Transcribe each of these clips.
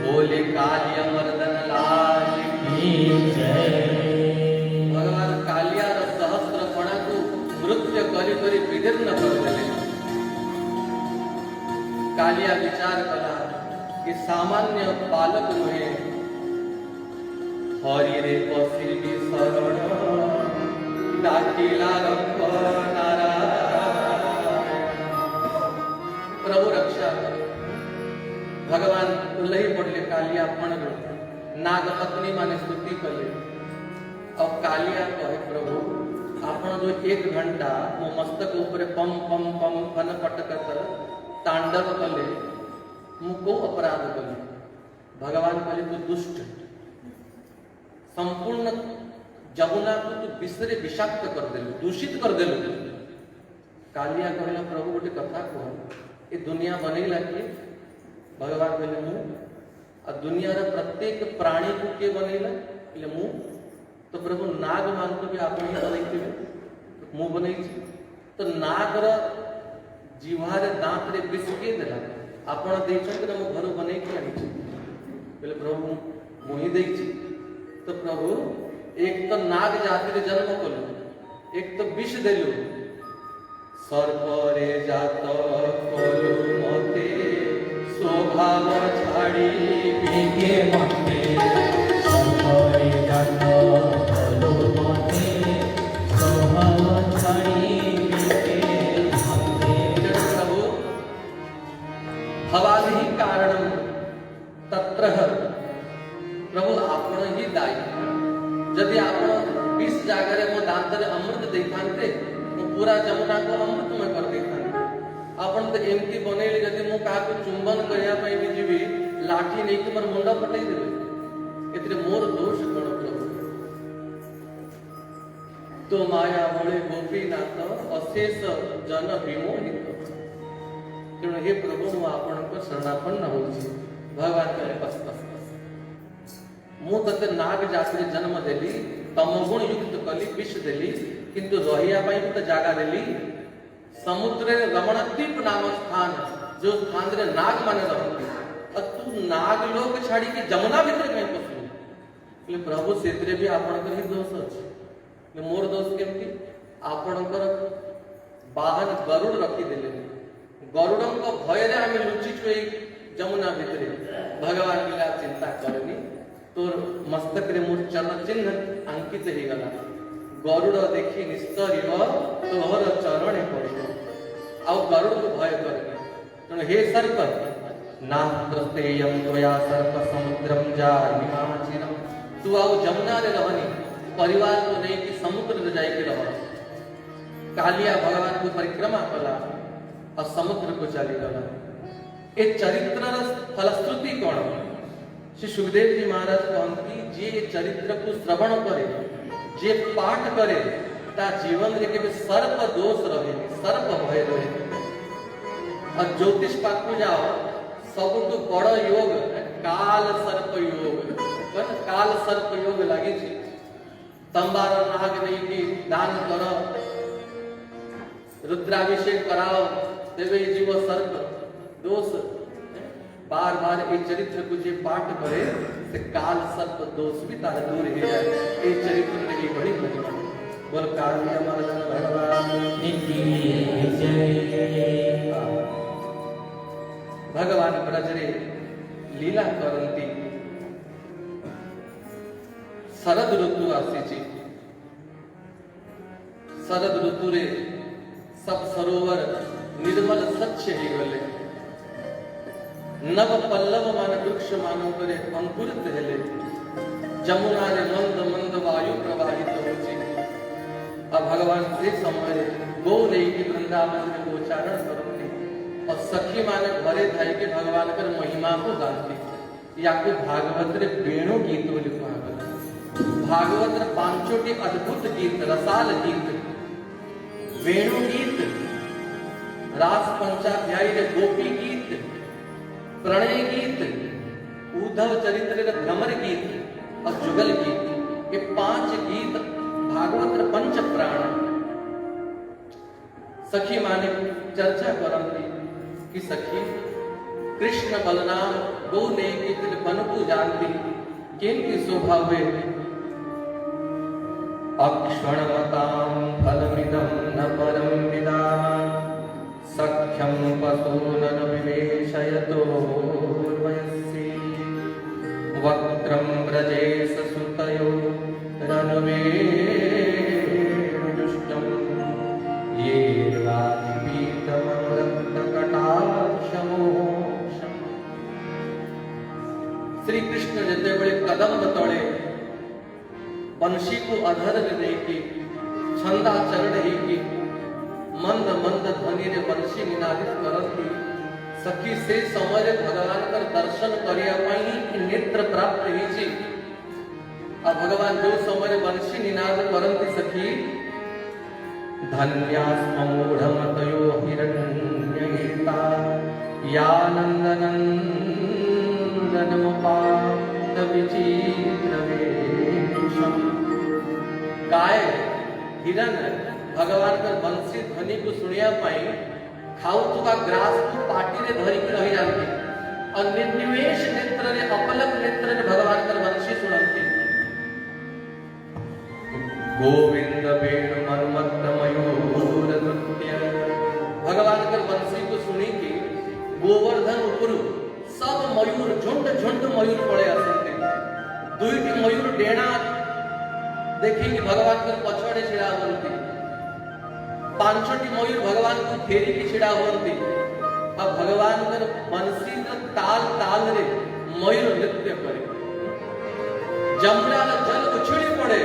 बोले कालिया मर्दन लाल की जय। भगवान कालियार सहस्रपणा को नृत्य करी करी विदीर्ण करदेले। कालिया विचार कला कि सामान्य बालक नुहे, हरि रे बसिली शरण डाकिला रख नारायण। प्रभु रक्षा कर। भगवान उल्लही पड़ले कालिया पण नाग पत्नी माने स्तुति कले। अब कालिया कहे प्रभु आपण जो 1 घंटा मो मस्तक ऊपर पम पम पम फन पटकत तांडव कले मु को अपराध कले। भगवान कहे तू दुष्ट, संपूर्ण जमुना को तू विषरे विषाक्त कर देलु, दूषित कर देलु। कालिया कहला प्रभु गोटे कथा कह, ए दुनिया बनैला कि? भगवान कहले मु। आ दुनिया रे प्रत्येक प्राणी को के बनैला? कहले मु। तो प्रभु नाग मानतो कि आपण ही बनैथिबे, मु बनै छी। तो नाग र जीवारे दांत रे विष के देला? आपण दैछन कि मु घर बनै के आनी छी। कहले प्रभु मु ही दै छी। तो प्रभु एक तो नाग जाति रे जन्म कलु, एक तो विष देलु। सर्प रे जात कलु मते, स्वभाव छाड़ी बिके मते। सर्प रे जात कलु मते, स्वभाव छाड़ी बिके मते। प्रभु भवानि कारणम तत्र प्रभु आपण ही दायी। जदि आपण 20 जागरे मो दांतरे अमृत देखांते मो पूरा जमुना को अमृतमय कर देखांते। आपण तो एमती बनेली जदि मो का को चुंबन करिया पई भी जीवी लाठी नै कि मोर मुंडा फटै देबे। एतरे मोर दोष कोन प्रभु? तो माया बोले गोपीनाथ अशेष जन विमोहित। तेणु हे प्रभु मो आपण को शरणापन्न होछि। भगवान कहे बस बस मु तते नाग जाति जन्म देली, तमगुण युक्त कली, विष देली, किंतु रहिया पाई तो जागा देली। समुद्र रे रमणद्वीप नाम स्थान, जो स्थान रे नाग माने रहती। और तू नाग लोक छाड़ी के जमुना भीतर कहीं पसु? ले प्रभु सेतरे भी आपणकर ही दोष अछि। ले मोर दोष केमती? आपणकर बाहन गरुड़ रखी देले। गरुड़न को भय रे हम लुचि छुई जमुना भीतर। भगवान बिला चिंता करनी, तोर मस्तक रे मोर चरण चिन्ह अंकित हे गला। गरुड़ देखी निस्तरिव तोहर चरणे पड़िब। आ गरुड़ को भय करनी। तेणु हे सर्प नास्तेयम त्वया सर्प समुद्रम जायमाचिरम। तू आओ जमुना रे रहनी, परिवार को नहीं कि समुद्र रे जाई के रह। कालिया भगवान को परिक्रमा कला और समुद्र को चली गला। ए चरित्र फलश्रुति कौन? श्री सुखदेव जी महाराज कहती जे चरित्र को श्रवण करे, जे पाठ करे, ता जीवन रे के सर्प दोष रहे, सर्प भय रहे। और ज्योतिष पाक को जाओ, सबुठ बड़ योग काल सर्प योग। काल सर्प योग लगी छी। तंबार नाग नहीं की दान करो, रुद्राभिषेक कराओ, देवे जीव सर्प दोष। बार बार ये चरित्र को जे पाठ करे से काल सर्प दोष भी तार दूर हो जाए। ये चरित्र की बड़ी महिमा। बोल कालिया मर्दन भगवान की जय। भगवान ब्रजरे लीला करती। शरद ऋतु आसी। शरद ऋतु रे सब सरोवर निर्मल स्वच्छ ही गले। नव पल्लव मान वृक्ष मानो करे अंकुरित हेले। जमुना रे मंद मंद वायु प्रवाहित होछि। अब भगवान से समय गो नहीं कि वृंदावन में गोचारण करते और सखी माने घरे थाई के भगवान कर महिमा को गाती। या को भागवत रे वेणु गीत बोली भागवत। भागवत रे पांचोटी अद्भुत गीत, रसाल गीत, वेणु गीत, रास पंचाध्यायी रे गोपी गीत, प्रणय गीत, उद्धव चरित्र रे भ्रमर गीत और जुगल गीत। ये 5 गीत भागवत रे पंच प्राण। सखी माने चर्चा करती कि सखी कृष्ण बलराम दो ने गीत बन जानती किनकी शोभा हुए। अक्षणमतां फलमिदं न परं विदाम् सख्यं पशूनन विवेशयतो वयस्सी वक्त्रं व्रजेश सुतयो रनुवेणुजुष्टं ये वादिपीतमनुरक्तकटाक्षमोक्षम्। श्री कृष्ण ଯେତେବେଳେ କଦମ୍ବ ତଳେ ବଂଶୀକୁ ଅଧରରେ ନେଇକି ଛନ୍ଦାଚରଣ ହେଇକି मंद मंद ध्वनि रे बंशी निनादित करती सखी से समय भगवान कर दर्शन करिया पई नेत्र प्राप्त हिची। आ भगवान जो समय बंशी निनाद करती सखी धन्यास्म मूढ़मतयो हिरण्यगीता यानन्दनन्दनमुपात विचित्रवेशम्। काय हिरण भगवान का बंशी ध्वनि को सुनिया पाई खाऊ तुका ग्रास को पाटी रे धरी के रही जाती और निर्निवेश नेत्र रे अपलक नेत्र रे भगवान का बंशी सुनती। गोविंद वेणु मनुमत्त मयूर नृत्य भगवान का बंशी को सुनी की गोवर्धन ऊपर सब मयूर झुंड झुंड मयूर पड़े आसते। दुईटी मयूर डेणा देखी भगवान के पछड़े छिड़ा बनती। पांचटी मयूर भगवान को फेरी की छिड़ा होती। अब भगवान कर बंशी ताल ताल रे मयूर नृत्य करे। जमुना जल उछली पड़े।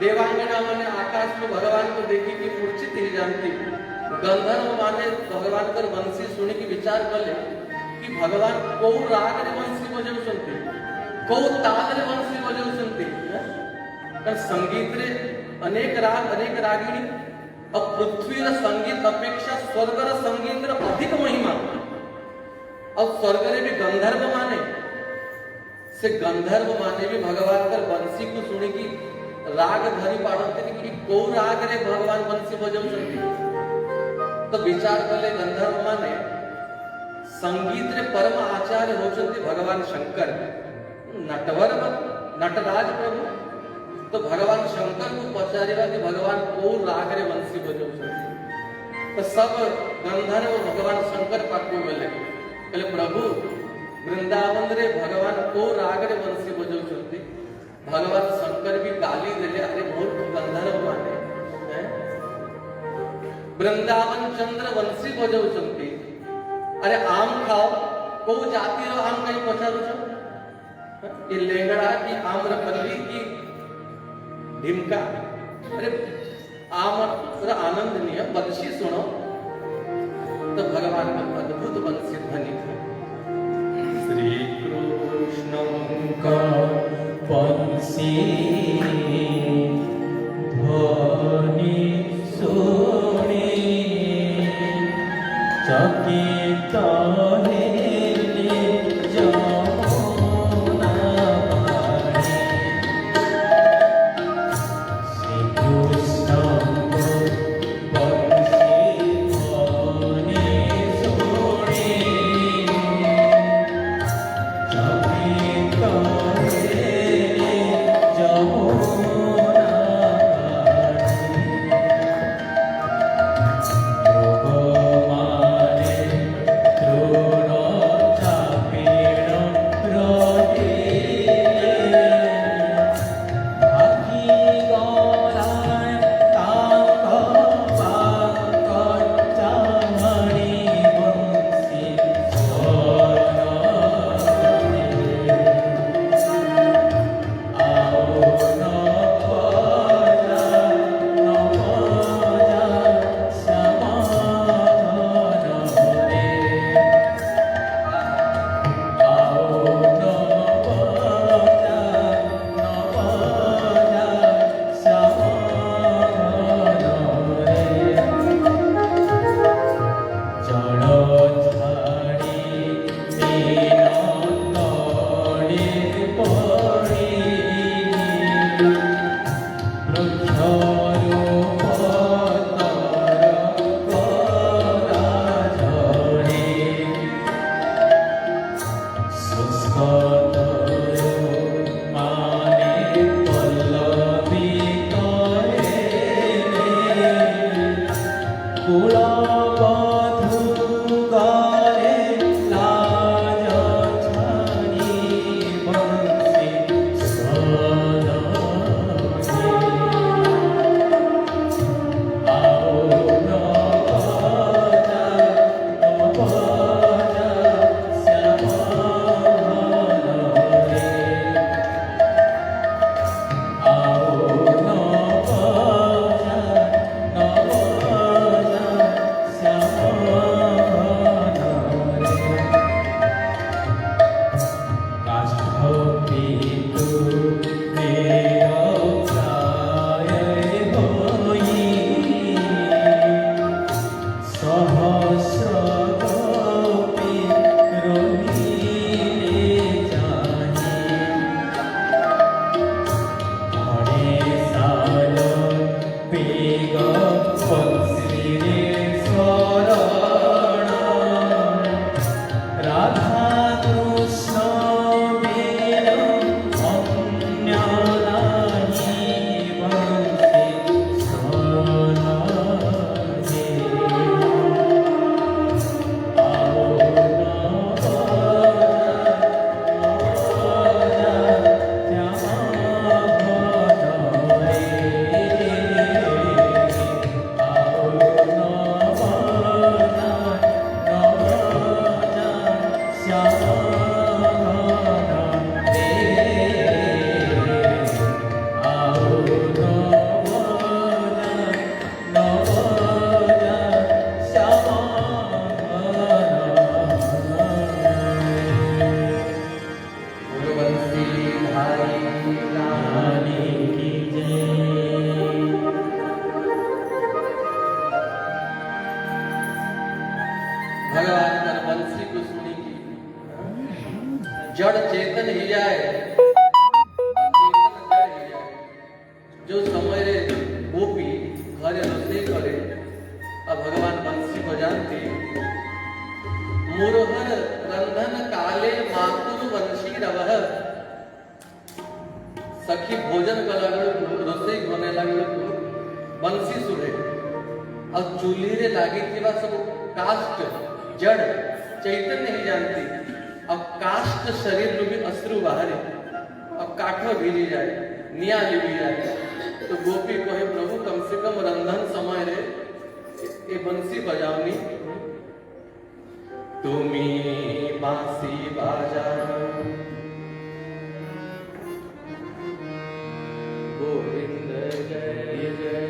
देवांगना माने आकाश में भगवान को देखी की मूर्छित ही जानती। गंधर्व माने भगवान कर बंशी सुनी की विचार कले कि भगवान को राग रे बंशी बजाऊ सुनती को ताल रे बंशी बजाऊ सुनती। कर संगीत रे अनेक राग अनेक रागिणी अब पृथ्वी संगीत अपेक्षा स्वर्ग संगीत अधिक महिमा। अब स्वर्ग रे भी गंधर्व माने से गंधर्व माने भी भगवान कर बंशी को सुनी की राग धरी पाड़ते कि को राग रे भगवान बंशी बजाऊ सुनती। तो विचार कले गंधर्व माने संगीत रे परम आचार्य होचंती भगवान शंकर नटवर नटराज प्रभु। तो भगवान शंकर को पचारेगा कि भगवान को राग रे बंशी बजाऊ तो सब गंधर्व भगवान शंकर पाकू गले कहले प्रभु वृंदावन रे भगवान को राग रे बंशी बजाऊ भगवान शंकर भी गाली देले अरे मूर्ख गंधर्व माने हैं वृंदावन चंद्र बंशी बजाऊ अरे आम खाओ को जाति रो आम कहीं पचारू छो ये लेंगड़ा की आम्रपल्ली की ढिमका अरे आम पूरा आनंदनीय बंशी सुनो तो भगवान का अद्भुत बंशी ध्वनि थे। श्री कृष्ण का बंशी ध्वनि सुनी चकित जब भगवान पर बंसी को सुनी की जड़ चेतन ही जाए, चेतन जड़ ही जाए। जो समय रे गोपी घरे रोषे करे अब भगवान बंसी बजाते मुरहर रंधन काले मातुर वंशी रवह। सखी भोजन कर लगल रोषे होने लगल बंसी सुरे और चूल्ही रे लागी थी सब काष्ट जड़ चैतन्य नहीं जानती। अब काष्ट शरीर में भी अश्रु बाहर अब काठो भीजी जाए निया ली जाए तो गोपी कहे प्रभु कम से कम रंधन समय रे ये बंसी बजावनी तुमी बांसी बाजा गोविंद जय जय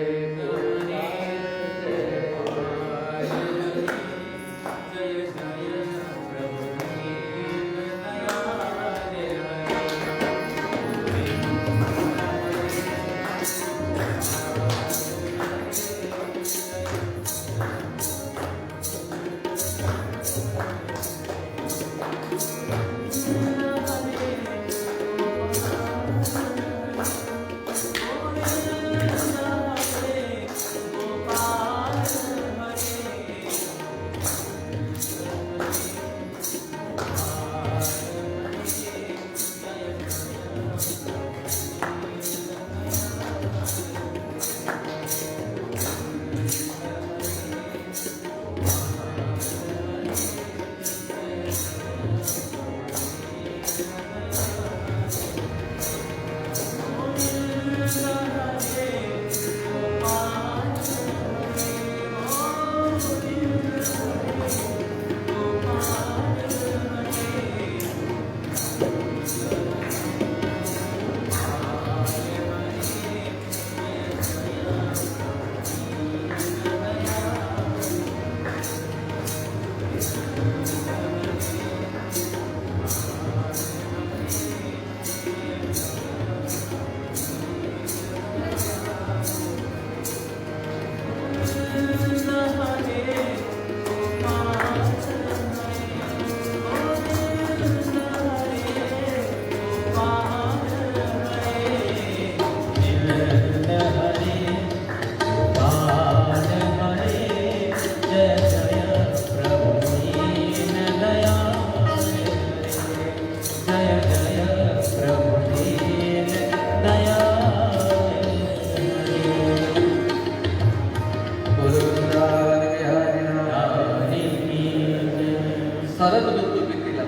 शरद ऋतू बीतीला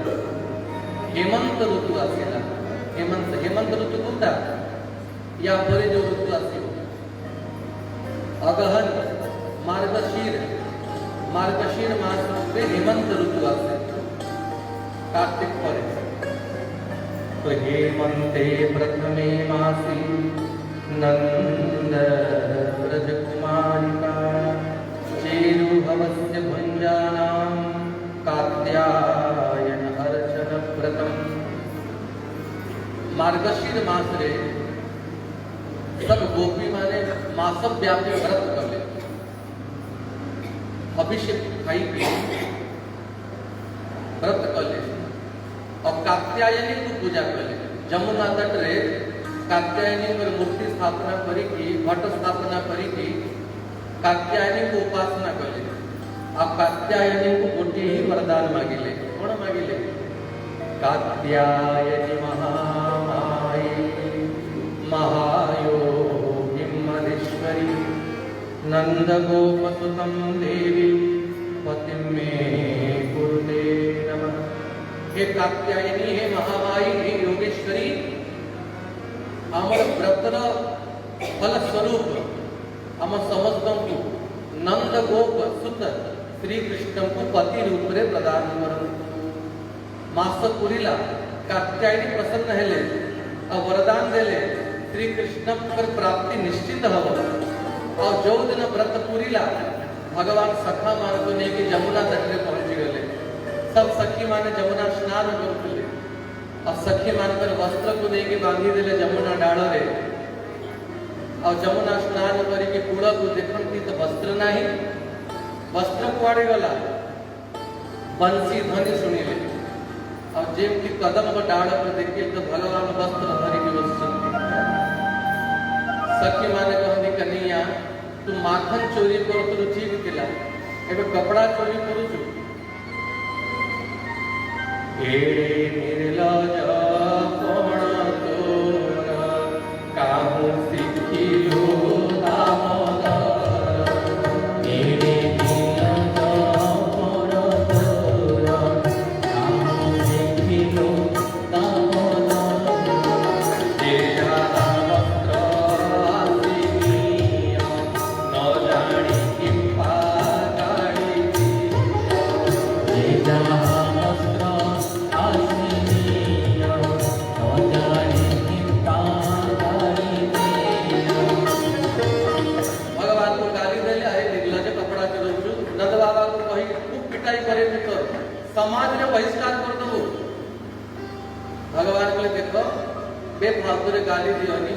हेमंत ऋतू आसेला हेमंत ऋतू कोणता या परे जो ऋतू असेल अगहन मार्गशीर मास मध्ये हेमंत ऋतू असेल कार्तिक परे तो हेमंते प्रथमे मासी नंद व्रज कुमारिका चेरुहवस्य भुञ्जानां कात्यायन अर्चन व्रतम मार्गशीर मास रे सब गोपी माने मास व्यापी व्रत कले अभिषेक खाई पी व्रत कले और कात्यायनी को पूजा कले जमुना तट रे कात्यायनी पर मूर्ति स्थापना करी घट स्थापना करी कात्यायनी को उपासना कले अब कात्यायनी को गोटे ही वरदान मांगिले कौन मांगिले कात्यायनी महामाई महायोगी महेश्वरी नंद गोपसुतं देवी पति में गुरुदे नमः। हे कात्यायनी हे महामाई हे योगेश्वरी आमर व्रतर फल स्वरूप आम समस्त को नंद गोप सुत श्री कृष्ण को पति रूप रे प्रदान करंतु मास पुरीला कात्यायनी प्रसन्न हेले और वरदान देले श्री कृष्ण पर प्राप्ति निश्चित हव और जो दिन व्रत पुरीला भगवान सखा मान को लेके जमुना तट रे पहुंच गए सब सखी माने जमुना स्नान करते और सखी मान कर वस्त्र को लेके बांधी देले जमुना डाल रे और जमुना स्नान करके कूड़ को देखती तो वस्त्र नहीं वस्त्र कुआड़े गला बंसी ध्वनि सुनिले और जेम की कदम को डाल पर देखिए तो भगवान वस्त्र धरिके बसचंती सखी माने कहनी कन्हैया तू माखन चोरी करो तो ठीक थिला एबे कपड़ा चोरी करू छु एड़े निर्लज कोण तोरा काहू सिखिलो दामोदर एड़े निर्लज कोण तोरा काहू सिखिलो दामोदर तेरा वस्त्र आसिनिया न जानी किंपा गाड़ी तेरा वस्त्र आसिनिया न जानी किंपा गाड़ी भगवान को गाली देले अरे निर्लज कपड़ा चलौछु नंद बाबा को कही खूब पिटाई करे तो समाज में बहिष्कार कर दो भगवान बोले देखो बेफालतू रे गाली दियोनी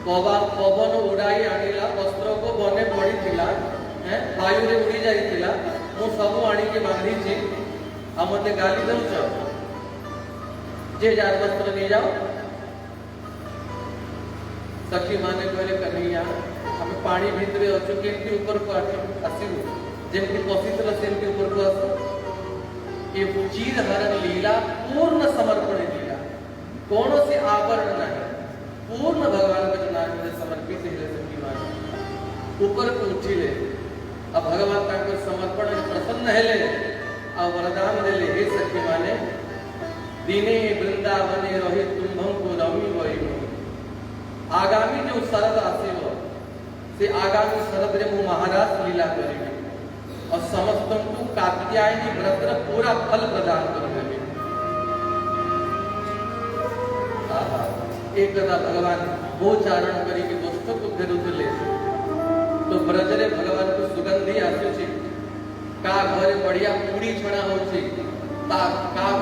पवन उड़ाई आनिला वस्त्र को बने पड़ी थिला वायु रे उड़ी जाई थिला मु सब आनी के बांधी छी आ मते गाली दउछ जे जार वस्त्र ले जाओ सखी माने कहले कन्हैया हमें पानी भीतर अच्छु केमती ऊपर को आसिबु जेमती पसितला सेमती ऊपर को आस ये चीर हरण लीला पूर्ण समर्पण लीला कौन से आवरण नहीं पूर्ण भगवान के नाम में समर्पित है सखी माने ऊपर को उठिले अब भगवान का समर्पण प्रसन्न हेले और वरदान देले हे सखी माने दिने वृंदावने रहे तुम्भं को रवि वही आगामी जो शरद आसेव से आगामी शरद रे मु महाराज लीला करेंगे और समस्त को कात्यायनी व्रत पूरा फल प्रदान करेंगे एक कदा भगवान गोचारण करी के दोस्तों को फेरुतले तो ब्रजरे भगवान को सुगंधी आसुची का घरे बढ़िया पूड़ी छणा होची का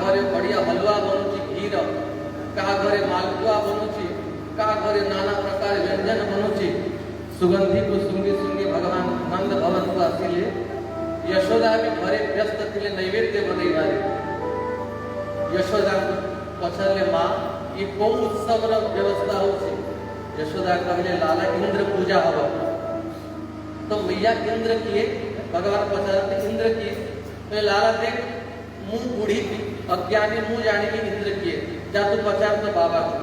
घरे बढ़िया हलवा बनुची खीर का घरे मालपुआ बनुची का घरे नाना प्रकार व्यंजन बनुची सुगंधी को सुंगी सुंगी भगवान नंद भवन को आसिले यशोदा भी घरे व्यस्त थिले नैवेद्य बनैबारे यशोदा पछले मां ये को उत्सव र व्यवस्था होची यशोदा कहले लाला इंद्र पूजा हवा तो मैया इंद्र किए भगवान पछारते इंद्र किए तो लाला देख मुंह बूढ़ी थी अज्ञानी मुंह जाने की इंद्र किए जा तू पचार तो बाबा को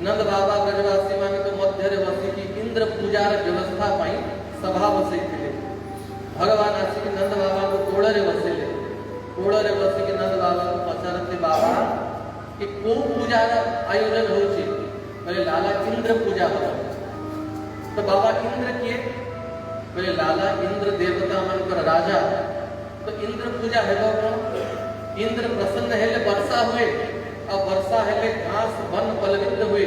नंद बाबा ब्रजवासी माने तो मध्य रे बसी की इंद्र पूजा रे व्यवस्था पाई सभा बसई थिले भगवान आसी के नंद बाबा को कोड़ रे बसेले कोड़ रे बसी के नंद बाबा को पचारते बाबा कि को पूजा आयोजन होची बोले लाला इंद्र पूजा हो तो बाबा इंद्र किए बोले लाला इंद्र देवता मन पर राजा तो इंद्र पूजा है कौन इंद्र प्रसन्न हेले वर्षा हुए और वर्षा हेले घास वन फलवित हुए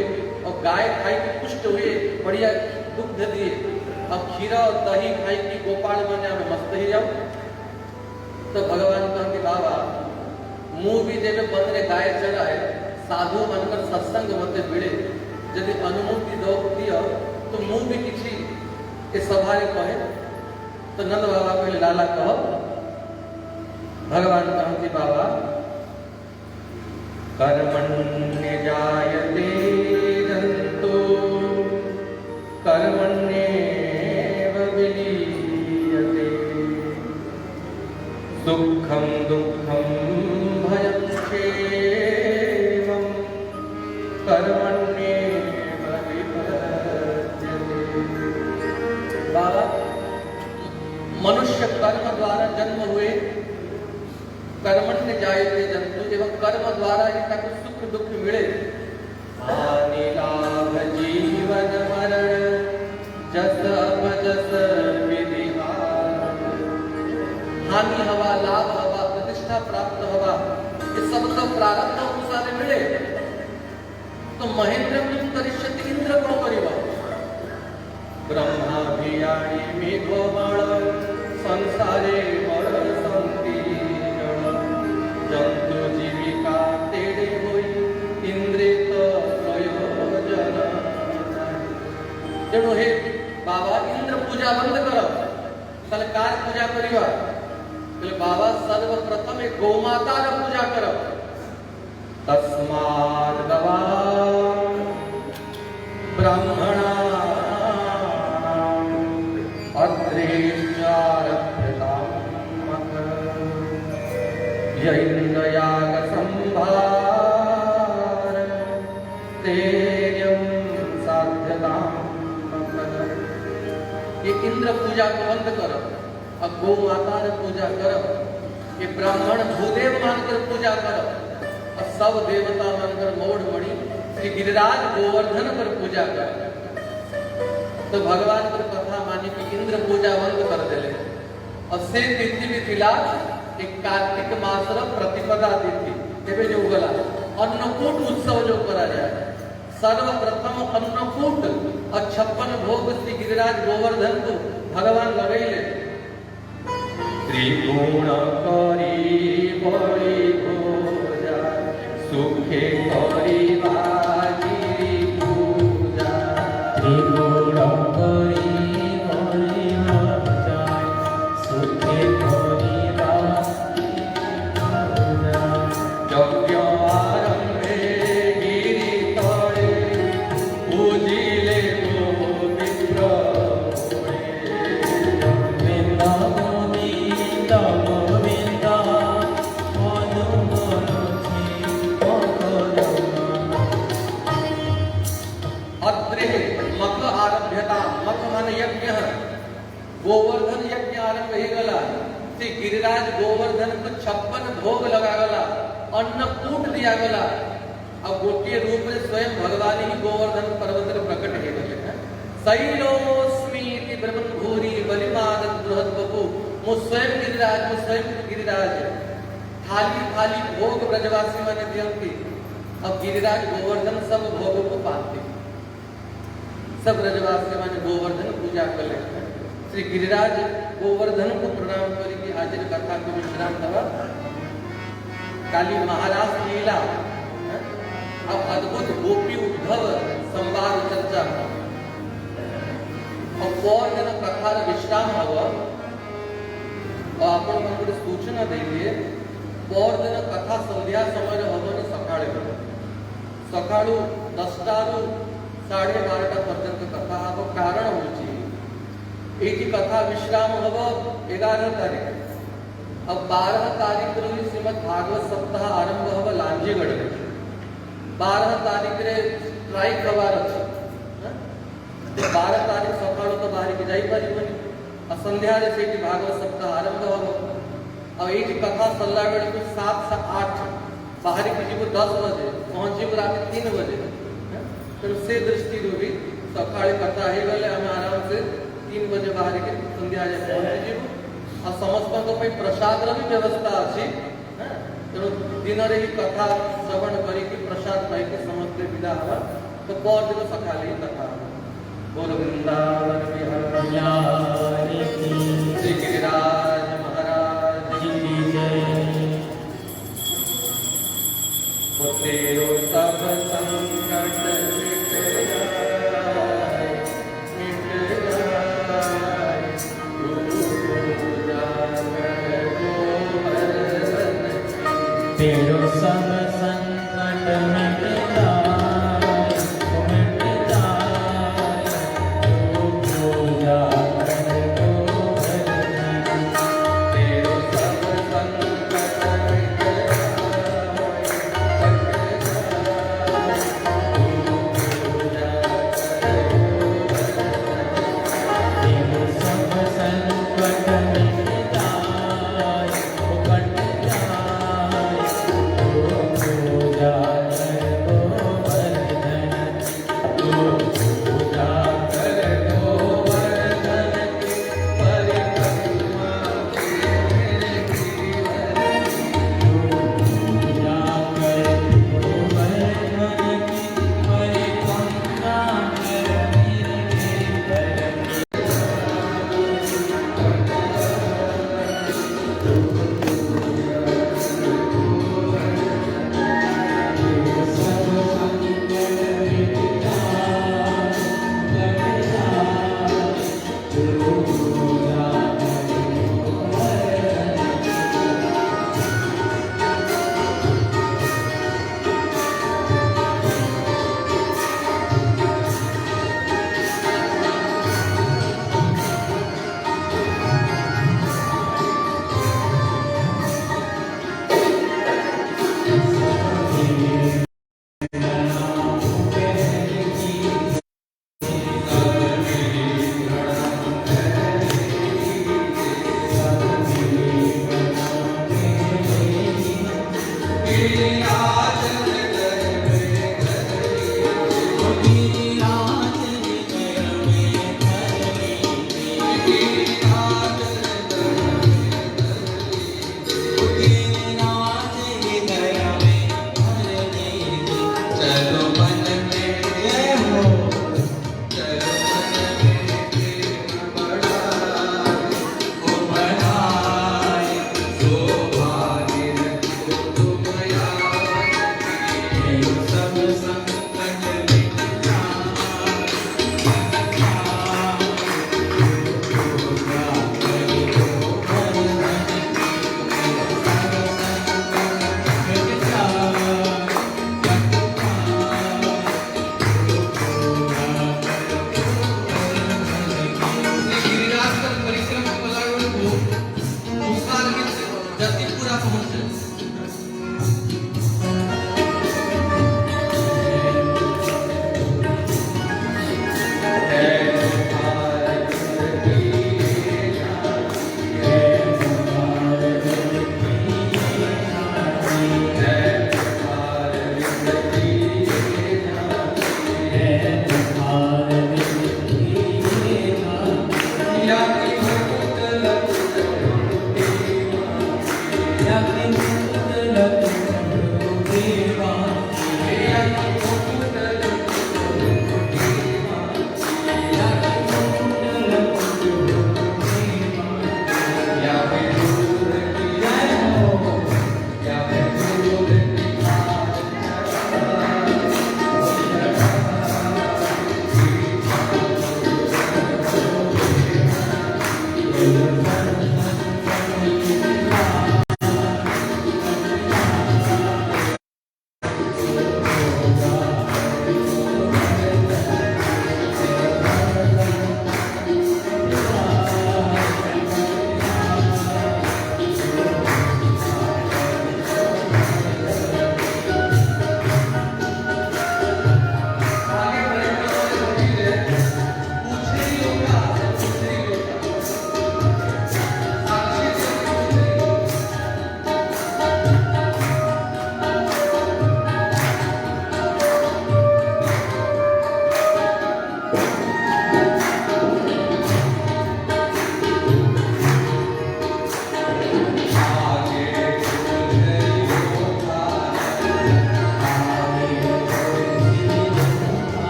और गाय खाई के पुष्ट हुए बढ़िया दुग्ध दिए अब खीरा और दही खाई की गोपाल बने में मस्त ही जाओ तो भगवान कहते बाबा मुंह भी देवे बंदरे गाय चढ़ाए साधु बनकर सत्संग मते मिले यदि अनुमति दो दिया तो मु भी किसी ए सभारे कहे तो नंद बाबा कहले लाला कहो भगवान कहते बाबा कर्मण्य जायते जंतु कर्मण्येव विलीयते सुखं दुःखं भयं क्षेमं कर्मण्येव विपद्यते। बाबा मनुष्य कर्म द्वारा जन्म हुए, कर्मण्य जायते जंतु एवं कर्म द्वारा ही ताको सुख दुख मिले। हानि लाभ जीवन मरण जस अपजस विधिहार। हानि हवा लाभ हवा प्रतिष्ठा प्राप्त हवा ये सब तो प्रारब्ध अनुसार मिले। तो महेंद्र किम करिष्यति इंद्र को करिवा। ब्रह्मा भियाणी मेघमाळ संसारे मरण संतीर्ण जंतु जीविका तेरे होई इंद्रित प्रयोजन। तेणु हे बाबा इंद्र पूजा बंद कर कल कार पूजा करिवा बोले बाबा सर्वप्रथम गोमातार पूजा कर। तस्माद् गवा ब्राह्मणा यज्ञयाग संभार तेयं साध्यतां। ये इंद्र पूजा को बंद करो और गौ माता रे पूजा करो। ये ब्राह्मण भूदेव मानकर पूजा करो और सब देवता मानकर मौढ़ मणि श्री गिरिराज गोवर्धन पर पूजा करो। तो भगवान पर कथा मानी कि इंद्र पूजा बंद कर देले और से तिथि भी थिला एक कार्तिक मासर प्रतिपदा तिथि एबे जो गला अन्नकूट उत्सव जो करा जाए। सर्वप्रथम अन्नकूट और 56 भोग श्री गिरिराज गोवर्धन को भगवान लगैले। त्रिगुण करी बड़ी भोजा सुखे करी बागिरी पूजा। त्रिगुण करी बड़ी भोजा सुखे करी यज्ञ आरंभे गिरि तले पूजिले गोविंद गोविंद गोविंद गोविंद अत्रे मख आरभ्यता। मख माने यज्ञ गोवर्धन यज्ञ आरंभ हो गला। श्री गिरिराज गोवर्धन को 56 भोग लगा गला अन्नकूट दिया गला। अब गोटिए रूप में स्वयं भगवान ही गोवर्धन पर्वत रे प्रकट हो गए। शैलोस्मि इति ब्रह्मभूरि बलिमान बृहद बपु। मु स्वयं गिरिराज थाली थाली भोग ब्रजवासी माने दियंती। अब गिरिराज गोवर्धन सब भोग को पाते। सब ब्रजवासी माने गोवर्धन पूजा कले। श्री गिरिराज गोवर्धन को प्रणाम करी कि आज कथा को विश्राम दवा। काली महाराज लीला अब अद्भुत गोपी उद्धव संवाद चर्चा और पौर दिन कथा विश्राम हुआ और आपण मन सूचना देलिए पौर दिन कथा संध्या समय हवन सकाळे सकाळू 10टा रु 12:30 पर्यंत कथा हब। कारण होची एटी कथा विश्राम हब 11 तारीख। अब 12 तारीख रे श्रीमद् भागवत सप्ताह आरंभ हब लांजीगढ़ रे। 12 तारीख रे स्ट्राइक हवार अछि। 12 तारीख सकाळू तो बाहर के जाई परिबनी और संध्या रे सेठी भागवत सप्ताह आरंभ हब। अब एटी कथा सल्ला बेले को 7 से 8 बाहर के जीव 10 बजे पहुंची रात 3 बजे। तो से दृष्टि रो भी सकाळे कथा हे गले हम आराम से 3 बजे बाहर के संध्या जाए पहुंची जीव और समस्त को पे प्रसाद रो भी व्यवस्था अछि। तो दिन रे ही कथा श्रवण करी कि प्रसाद पाई के समस्त विदा हवा। तो पौर दिन सकाळे कथा बोल वृंदावन बिहारी श्री गिरिराज महाराज की जय। तेरो सब संकट मिट जाए पूजा कर लो हर तेरो सब संकट मिट जाए, मिट जाए, तू पूजा कर लो हरदम। तेरो सब संकट मिट तेरो सब संकट मिट जाए, कट जाए, तू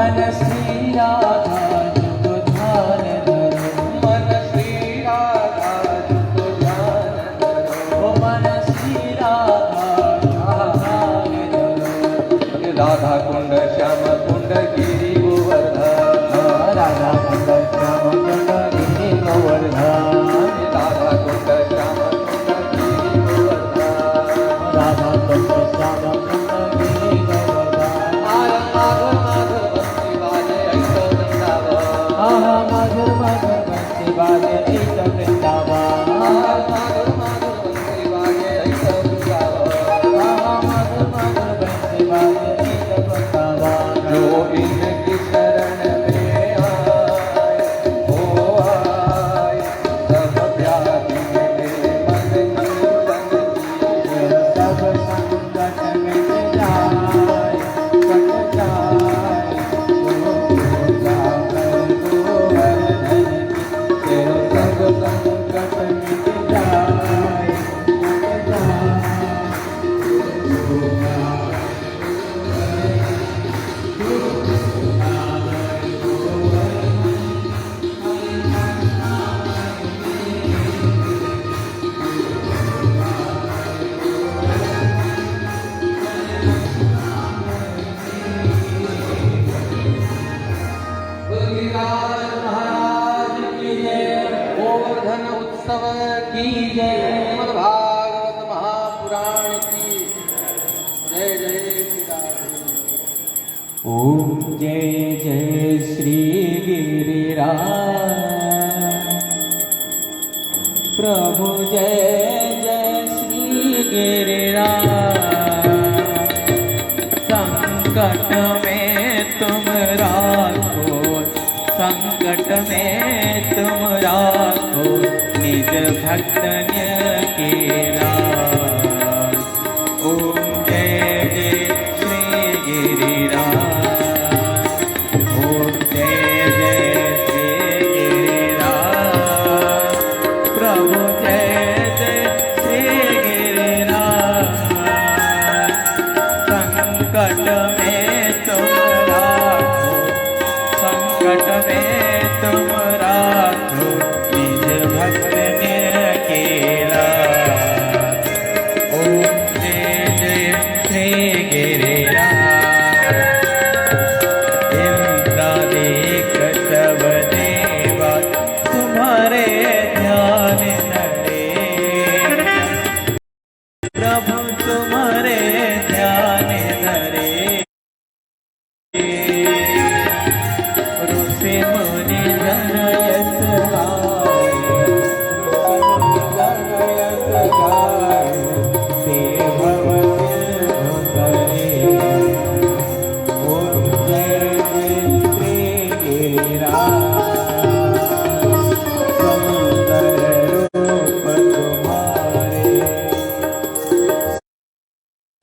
मन श्री राधा जुग ध्यान धरो मन श्री राधा जुग ध्यान धरो मन श्री राधा ध्यान धरो राधा कुंड श्याम कुंड गिरि गोवर्धन राधा कुंड श्याम कुंड गिरि गोवर्धन राधा कुंड श्याम कुंड गिरि गोवर्धन राधा कुंड श्याम कुंड गिरि गोवर्धन माधव माधव बंसी वाजे ऐसा वृंदावन आहा मधुर मधुर बंसी बाजे एक वृंदावन माधव माधव बंसी वाजे ऐसा वृंदावन आहा मधुर मधुर बंसी बाजे एक वृंदावन जो इनकी शरण में आए हो आए सब व्याधि मेरे मन कीर्तन कीजिए सब संकट मिट जाए कट जाए गोवर्धन की सब संकट मिट जाए कट गिरिराज महाराज की जय गोवर्धन उत्सव की जय श्रीमद् भागवत महापुराण की जय जय श्री राधे ओम जय जय श्री गिरिराज प्रभु जय जय श्री गिरिराज संकट में तुम राखो संकट में तुम राखो निज भक्तन के लाज ओम जय जय श्री गिरिराज ओम जय जय श्री गिरिराज प्रभु जय जय श्री गिरिराज संकट में तुम राखो संकट में तुम राखो निज भक्त के लाज ओम जय जय श्री गिरिराज इंद्रादिक सब देवा तुम्हारे ध्यान धरे प्रभु तुम्हारे ध्यान धरे ऋषि मुनि जन यश गाय ऋषि मुनि जन यश गाय देव सिंधु करे ओम जय जय श्री गिरिराज सुंदर रूप तुम्हारे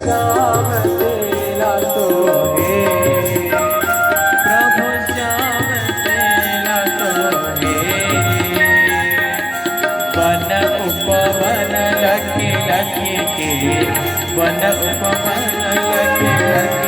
श्याम तेला सोहे प्रभु श्याम तेला सोहे वन उपवन लखी लखी के वन उपवन लखी लखी